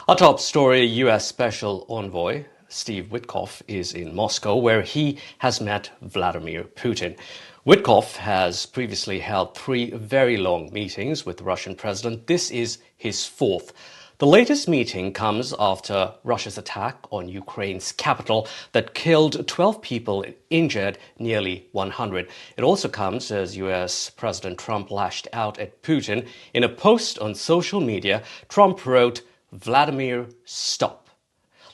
Our top story, US Special Envoy Steve Witkoff is in Moscow, where he has met Vladimir Putin. Witkoff has previously held 3 very long meetings with the Russian president. This is his 4th. The latest meeting comes after Russia's attack on Ukraine's capital that killed 12 people and injured nearly 100. It also comes as US President Trump lashed out at Putin. In a post on social media, Trump wrote, "Vladimir, stop."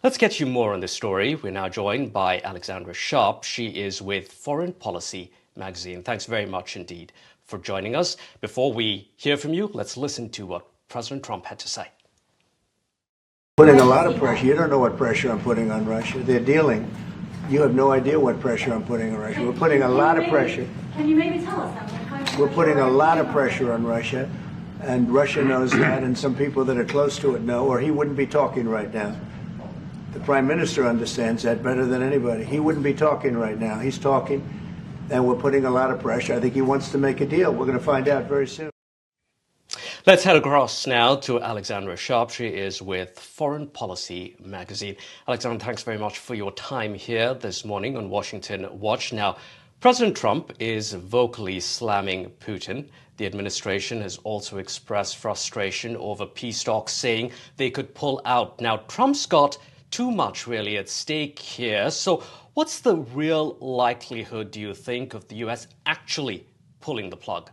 Let's get you more on this story. We're now joined by Alexandra Sharp. She is with Foreign Policy magazine. Thanks very much indeed for joining us. Before we hear from you, let's listen to what President Trump had to say. Putting a lot of pressure. You don't know what pressure I'm putting on Russia. They're dealing. You have no idea what pressure I'm putting on Russia. We're putting a lot of pressure. Can you maybe tell us that? We're putting a lot of pressure on Russia, and Russia knows that, and some people that are close to it know, or he wouldn't be talking right now. The Prime Minister understands that better than anybody. He wouldn't be talking right now. He's talking, and we're putting a lot of pressure. I think he wants to make a deal. We're going to find out very soon. Let's head across now to Alexandra Sharp. She is with Foreign Policy magazine. Alexandra, thanks very much for your time here this morning on Washington Watch. Now, President Trump is vocally slamming Putin. The administration has also expressed frustration over peace talks, saying they could pull out. Now, Trump's got too much really at stake here. So what's the real likelihood, do you think, of the US actually pulling the plug?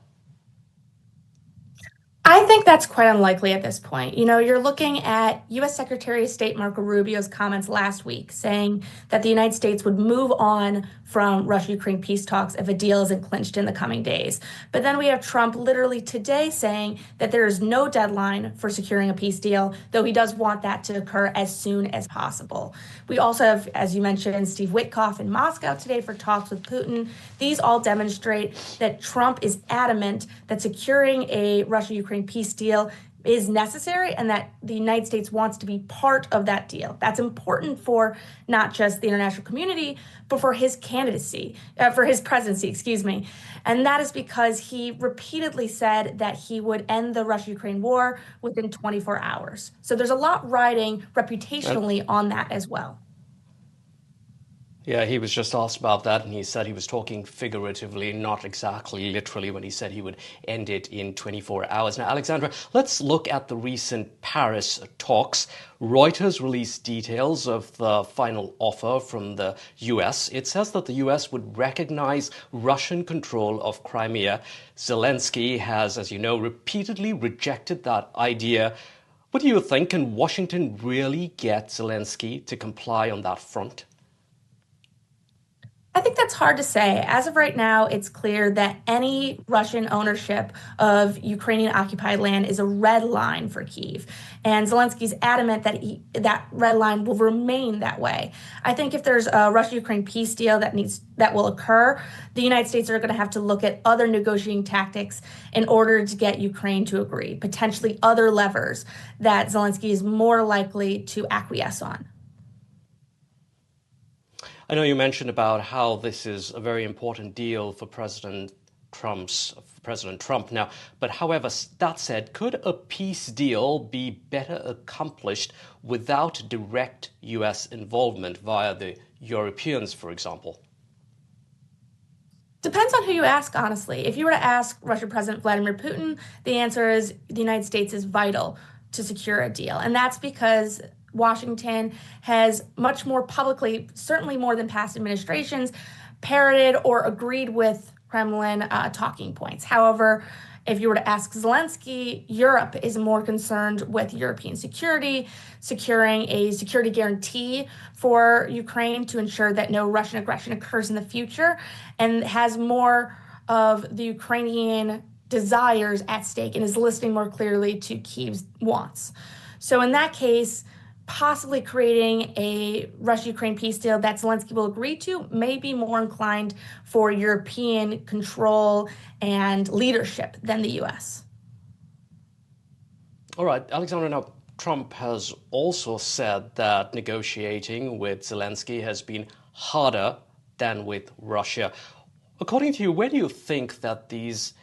I think that's quite unlikely at this point. You're looking at U.S. Secretary of State Marco Rubio's comments last week saying that the United States would move on from Russia-Ukraine peace talks if a deal isn't clinched in the coming days. But then we have Trump literally today saying that there is no deadline for securing a peace deal, though he does want that to occur as soon as possible. We also have, as you mentioned, Steve Witkoff in Moscow today for talks with Putin. These all demonstrate that Trump is adamant that securing a Russia-Ukraine peace deal is necessary and that the United States wants to be part of that deal. That's important for not just the international community, but for his candidacy, for his presidency, And that is because he repeatedly said that he would end the Russia-Ukraine war within 24 hours. So there's a lot riding reputationally on that as well. Yeah, he was just asked about that, and he said he was talking figuratively, not exactly literally, when he said he would end it in 24 hours. Now, Alexandra, let's look at the recent Paris talks. Reuters released details of the final offer from the US. It says that the US would recognize Russian control of Crimea. Zelensky has, as you know, repeatedly rejected that idea. What do you think? Can Washington really get Zelensky to comply on that front? I think that's hard to say. As of right now, it's clear that any Russian ownership of Ukrainian occupied land is a red line for Kyiv. And Zelensky's adamant that that red line will remain that way. I think if there's a Russia-Ukraine peace deal that will occur, the United States are going to have to look at other negotiating tactics in order to get Ukraine to agree, potentially other levers that Zelensky is more likely to acquiesce on. I know you mentioned about how this is a very important deal for President Trump now, but however, that said, could a peace deal be better accomplished without direct US involvement via the Europeans, for example? Depends on who you ask, honestly. If you were to ask Russian President Vladimir Putin, the answer is the United States is vital to secure a deal. And that's because Washington has much more publicly, certainly more than past administrations, parroted or agreed with Kremlin talking points. However, if you were to ask Zelensky, Europe is more concerned with European security, securing a security guarantee for Ukraine to ensure that no Russian aggression occurs in the future, and has more of the Ukrainian desires at stake and is listening more clearly to Kyiv's wants. So in that case, possibly creating a Russia-Ukraine peace deal that Zelensky will agree to may be more inclined for European control and leadership than the U.S. All right, Alexandra, now Trump has also said that negotiating with Zelensky has been harder than with Russia. According to you, where do you think that these,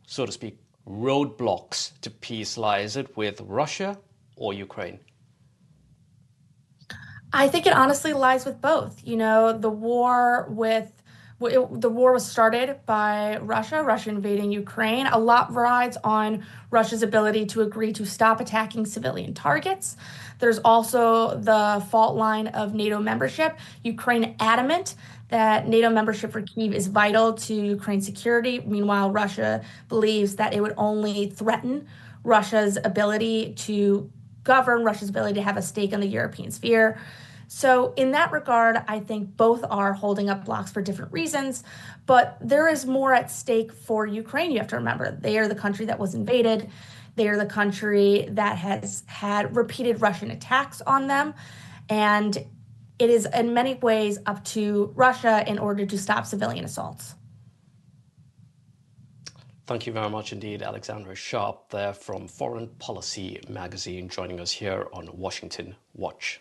so to speak, roadblocks to peace lie? Is it with Russia or Ukraine? I think it honestly lies with both. You know, the war was started by Russia invading Ukraine. A lot rides on Russia's ability to agree to stop attacking civilian targets. There's also the fault line of NATO membership. Ukraine adamant that NATO membership for Kyiv is vital to Ukraine's security. Meanwhile, Russia believes that it would only threaten Russia's ability to govern, Russia's ability to have a stake in the European sphere. So, in that regard, I think both are holding up blocks for different reasons, but there is more at stake for Ukraine. You have to remember, they are the country that was invaded. They are the country that has had repeated Russian attacks on them. And it is in many ways up to Russia in order to stop civilian assaults. Thank you very much indeed, Alexandra Sharp, there from Foreign Policy magazine, joining us here on Washington Watch.